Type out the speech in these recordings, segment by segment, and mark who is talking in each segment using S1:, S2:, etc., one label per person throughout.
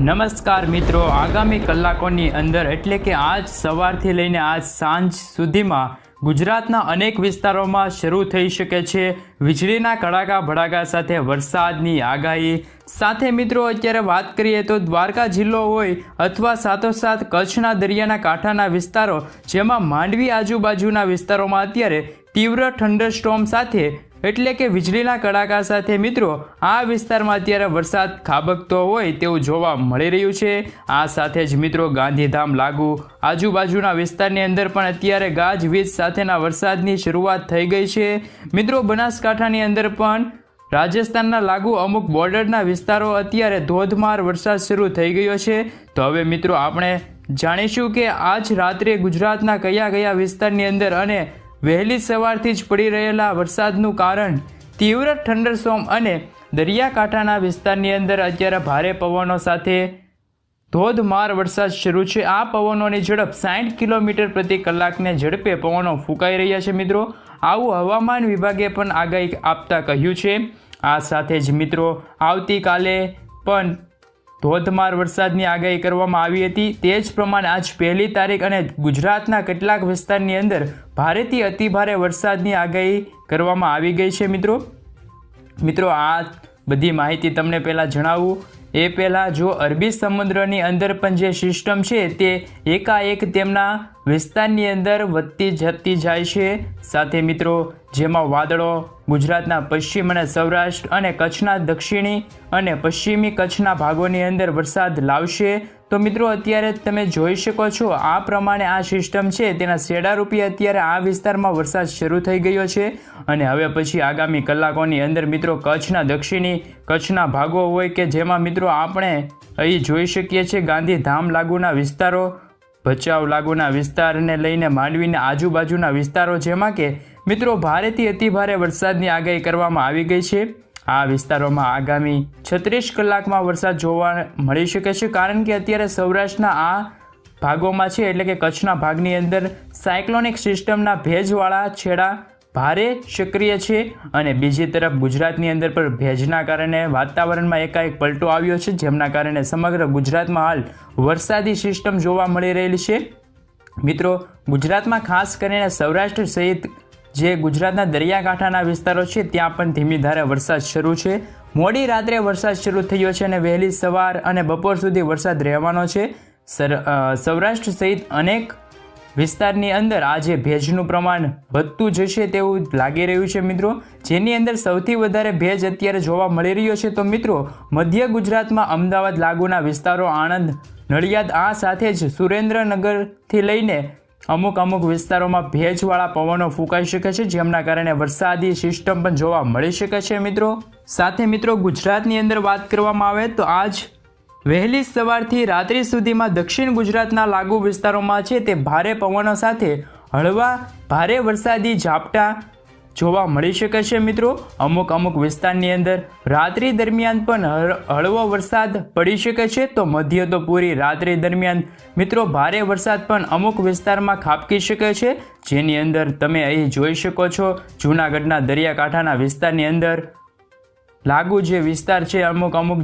S1: નમસ્કાર મિત્રો, આગામી કલાકોની અંદર એટલે કે આજ સવારથી લઈને આજ સાંજ સુધીમાં ગુજરાતના અનેક વિસ્તારોમાં શરૂ થઈ શકે છે વીજળીના કડાકા ભડાકા સાથે વરસાદની આગાહી સાથે મિત્રો અત્યારે વાત કરીએ તો દ્વારકા જિલ્લો હોય અથવા સાથોસાથ કચ્છના દરિયાના કાંઠાના વિસ્તારો જેમાં માંડવી આજુબાજુના વિસ્તારોમાં અત્યારે તીવ્ર થંડરસ્ટોર્મ સાથે એટલે કે વીજળીના કડાકા સાથે મિત્રો આ વિસ્તારમાં અત્યારે વરસાદ ખાબકતો હોય તેવું જોવા મળી રહ્યું છે। આ સાથે જ મિત્રો ગાંધીધામ લાગુ આજુબાજુના વિસ્તારની અંદર પણ અત્યારે ગાજવીજ સાથેના વરસાદની શરૂઆત થઈ ગઈ છે। મિત્રો બનાસકાંઠાની અંદર પણ રાજસ્થાનના લાગુ અમુક બોર્ડરના વિસ્તારો અત્યારે ધોધમાર વરસાદ શરૂ થઈ ગયો છે। તો હવે મિત્રો આપણે જાણીશું કે આજ રાત્રે ગુજરાતના કયા વિસ્તારની અંદર અને વહેલી સવારથી જ પડી રહેલા વરસાદનું કારણ તીવ્ર થંડરસ્ટોર્મ અને દરિયાકાંઠાના વિસ્તારની અંદર અત્યારે ભારે પવનો સાથે ધોધમાર વરસાદ શરૂ છે। આ પવનોની ઝડપ 60 કિલોમીટર પ્રતિ કલાકને ઝડપે પવનો ફૂંકાઈ રહ્યા છે। મિત્રો આવું હવામાન વિભાગે પણ આગાહી આપતા કહ્યું છે। આ સાથે જ મિત્રો આવતીકાલે પણ ધોધમાર વરસાદની આગાહી કરવામાં આવી હતી। તે જ પ્રમાણે આજ 1 તારીખ અને ગુજરાતના કેટલાક વિસ્તારની અંદર ભારેથી અતિભારે વરસાદની આગાહી કરવામાં આવી ગઈ છે। મિત્રો આ બધી માહિતી તમને પહેલાં જણાવું એ પહેલાં જો અરબી સમુદ્રની અંદર પણ જે સિસ્ટમ છે તે એકાએક તેમના વિસ્તારની અંદર વધતી જતી જાય છે। સાથે મિત્રો જેમાં વાદળો ગુજરાતના પશ્ચિમ અને સૌરાષ્ટ્ર અને કચ્છના દક્ષિણી અને પશ્ચિમી કચ્છના ભાગોની અંદર વરસાદ લાવશે। તો મિત્રો અત્યારે તમે જોઈ શકો છો આ પ્રમાણે આ સિસ્ટમ છે તેના શેડારૂપી અત્યારે આ વિસ્તારમાં વરસાદ શરૂ થઈ ગયો છે અને હવે પછી આગામી કલાકોની અંદર મિત્રો કચ્છના દક્ષિણી કચ્છના ભાગો હોય કે જેમાં મિત્રો આપણે અહીં જોઈ શકીએ છીએ ગાંધીધામ લાગુના વિસ્તારો, ભચાઉ લાગુના વિસ્તારને લઈને માંડવીના આજુબાજુના વિસ્તારો જેમાં કે મિત્રો ભારેથી અતિભારે વરસાદની આગાહી કરવામાં આવી ગઈ છે। આ વિસ્તારોમાં આગામી 36 કલાકમાં વરસાદ જોવા મળી શકે છે કારણ કે અત્યારે સૌરાષ્ટ્રના આ ભાગોમાં છે એટલે કે કચ્છના ભાગની અંદર સાયક્લોનિક સિસ્ટમના ભેજવાળા છેડા ભારે સક્રિય છે અને બીજી તરફ ગુજરાતની અંદર પણ ભેજના કારણે વાતાવરણમાં એકાએક પલટો આવ્યો છે જેમના કારણે સમગ્ર ગુજરાતમાં હાલ વરસાદી સિસ્ટમ જોવા મળી રહેલી છે। મિત્રો ગુજરાતમાં ખાસ કરીને સૌરાષ્ટ્ર સહિત જે ગુજરાતના દરિયાકાંઠાના વિસ્તારો છે ત્યાં પણ ધીમી ધારે વરસાદ શરૂ છે। મોડી રાત્રે વરસાદ શરૂ થયો છે અને વહેલી સવાર અને બપોર સુધી વરસાદ રહેવાનો છે। સૌરાષ્ટ્ર સહિત અનેક વિસ્તારની અંદર આજે ભેજનું પ્રમાણ વધતું જશે તેવું લાગી રહ્યું છે મિત્રો, જેની અંદર સૌથી વધારે ભેજ અત્યારે જોવા મળી રહ્યો છે। તો મિત્રો મધ્ય ગુજરાતમાં અમદાવાદ લાગુના વિસ્તારો, આણંદ, નડિયાદ આ સાથે જ સુરેન્દ્રનગરથી લઈને અમુક વિસ્તારોમાં ભેજવાળા પવનો ફૂંકાઈ શકે છે જેમના કારણે વરસાદી સિસ્ટમ પણ જોવા મળી શકે છે। મિત્રો સાથે મિત્રો ગુજરાતની અંદર વાત કરવામાં આવે તો આજ વહેલી સવારથી રાત્રિ સુધીમાં દક્ષિણ ગુજરાતના લાગુ વિસ્તારોમાં છે તે ભારે પવનો સાથે હળવા ભારે વરસાદી ઝાપટા જોવા મળી શકે છે। મિત્રો અમુક વિસ્તારની અંદર રાત્રિ દરમિયાન પણ હળવો વરસાદ પડી શકે છે તો મધ્ય તો પૂરી રાત્રિ દરમિયાન મિત્રો ભારે વરસાદ પણ અમુક વિસ્તારમાં ખાબકી શકે છે, જેની અંદર તમે અહીં જોઈ શકો છો જૂનાગઢના દરિયાકાંઠાના વિસ્તારની અંદર લાગુ જે વિસ્તાર છે અમુક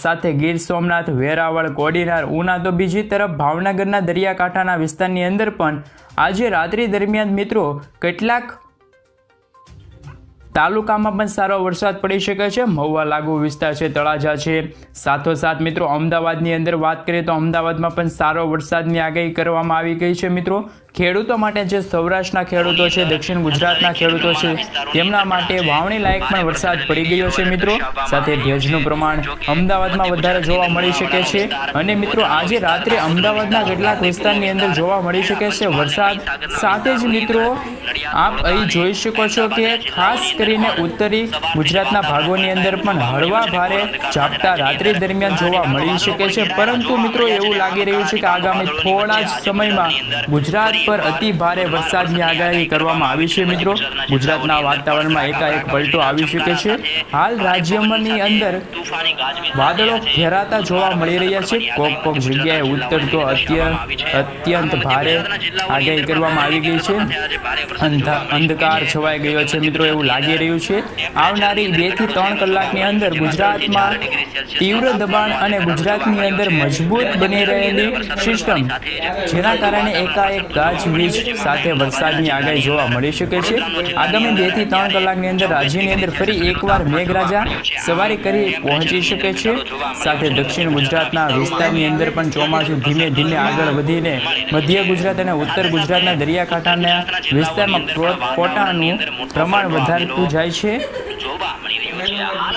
S1: સાથે ગીર સોમનાથ, વેરાવળ, કોડીનાર, ઉના તો બીજી તરફ ભાવનગરના દરિયાકાંઠાના વિસ્તારની અંદર પણ આજે રાત્રિ દરમિયાન મિત્રો કેટલાક તાલુકામાં પણ સારો વરસાદ પડી શકે છે। મહુવા લાગુ વિસ્તાર છે, તળાજા છે, સાથોસાથ મિત્રો અમદાવાદની અંદર વાત કરીએ તો અમદાવાદમાં પણ સારો વરસાદની આગાહી કરવામાં આવી ગઈ છે। મિત્રો ખેડૂતો માટે જે સૌરાષ્ટ્રના ખેડૂતો છે, દક્ષિણ ગુજરાતના ખેડૂતો છે તેમના માટે વાવણી લાયક પણ વરસાદ પડી ગયો છે। મિત્રો સાથે ભેજનું પ્રમાણ અમદાવાદમાં વધારે જોવા મળી શકે છે અને મિત્રો આજે રાત્રે અમદાવાદના કેટલાક વિસ્તારની અંદર જોવા મળી શકે છે વરસાદ। સાથે જ મિત્રો આપ અહીં જોઈ શકો છો કે ખાસ કરીને ઉત્તરી ગુજરાતના ભાગોની અંદર પણ હળવા ભારે ઝાપટા રાત્રિ દરમિયાન જોવા મળી શકે છે, પરંતુ મિત્રો એવું લાગી રહ્યું છે કે આગામી થોડા જ સમયમાં ગુજરાત પર અતિ ભારે વરસાદની આગાહી કરવામાં આવી છે મિત્રો। ગુજરાતના વાતાવરણમાં એકાએક પલટો આવી શકે છે। હાલ રાજ્યની અંદર વાદળો ઘેરાતા જોવા મળી રહ્યા છે। કોક જગ્યાએ ઉત્તર તો અત્યંત ભારે આગાહી કરવામાં આવી ગઈ છે। અંધકાર છવાઈ ગયો છે મિત્રો, એવું લાગી રહ્યું છે। આવનારી 2 થી 3 કલાકની અંદર ગુજરાતમાં તીવ્ર દબાણ અને ગુજરાતની અંદર મજબૂત બની રહેલી સિસ્ટમ, જેના કારણે એકાએક ગાજવીજ સાથે વરસાદની આગાહી જોવા મળી શકે છે। આગામી 2 થી 3 કલાકની અંદર રાજ્યની અંદર ફરી એકવાર મેઘરાજા સવારી કરી પહોંચી શકે છે। સાથે દક્ષિણ ગુજરાતના વિસ્તારની અંદર પણ ચોમાસું ધીમે ધીમે આગળ વધીને મધ્ય ગુજરાત અને ઉત્તર ગુજરાતના દરિયાકાંઠાના વિસ્તારમાં પોટાનું પ્રમાણ વધારતું જાય છે।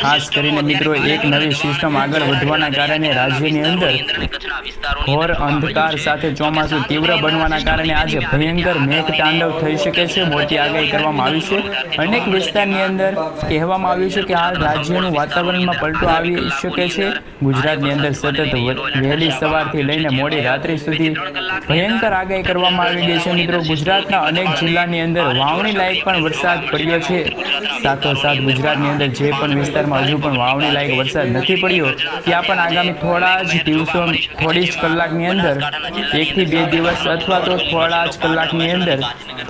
S1: ખાસ કરીને મિત્રો એક નવી સિસ્ટમ આગળ વધવાના કારણે રાજ્યની અંદર ઘોર અંધકાર સાથે ચોમાસું તીવ્ર બનવાના કારણે આજે ભયંકર મેઘતાંડવ થઈ શકે છે। મોટી આગાહી કરવામાં આવી છે। અનેક વિસ્તારની અંદર કહેવામાં આવ્યું છે કે હાલ રાજ્યનું વાતાવરણમાં પલટો આવી શકે છે। ગુજરાતની અંદર સતત વહેલી સવારથી લઈને મોડી રાત્રિ સુધી ભયંકર આગાહી કરવામાં આવી ગઈ છે મિત્રો। ગુજરાતના અનેક જિલ્લાની અંદર વાવણી લાયક પણ વરસાદ પડ્યો છે। સાથોસાથ ગુજરાતની અંદર જે પણ વિસ્તારમાં હજુ પણ વાવણી લાયક વરસાદ નથી પડ્યો, ત્યાં પણ આગામી થોડી જ કલાકની અંદર 1 થી 2 દિવસ અથવા તો થોડા જ કલાકની અંદર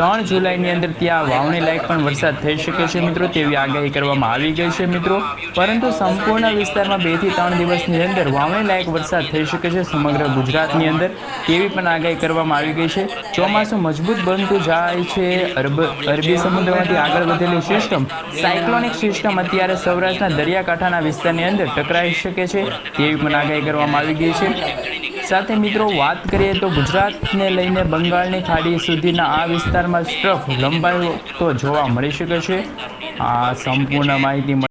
S1: 3 જુલાઈની અંદર ત્યાં વાવણી લાયક પણ વરસાદ થઈ શકે છે મિત્રો, તેવી આગાહી કરવામાં આવી ગઈ છે મિત્રો। પરંતુ સંપૂર્ણ વિસ્તારમાં 2 થી 3 દિવસની અંદર વાવણી લાયક વરસાદ થઈ શકે છે સમગ્ર ગુજરાતની અંદર, તેવી પણ આગાહી કરવામાં આવી ગઈ છે। ચોમાસું મજબૂત બનતું જાય છે। અરબી સમુદ્રમાંથી આગળ વધેલી સિસ્ટમ, સાયક્લોનિક સિસ્ટમ અત્યારે સૌરાષ્ટ્રના દરિયાકાંઠાના વિસ્તારની અંદર ટકરાઈ શકે છે, તેવી પણ આગાહી કરવામાં આવી ગઈ છે। સાથે મિત્રો વાત કરીએ તો ગુજરાતને લઈને બંગાળની ખાડી સુધીના આ વિસ્તારમાં ટ્રફ લંબાઈ તો જોવા મળી શકે છે। આ સંપૂર્ણ માહિતી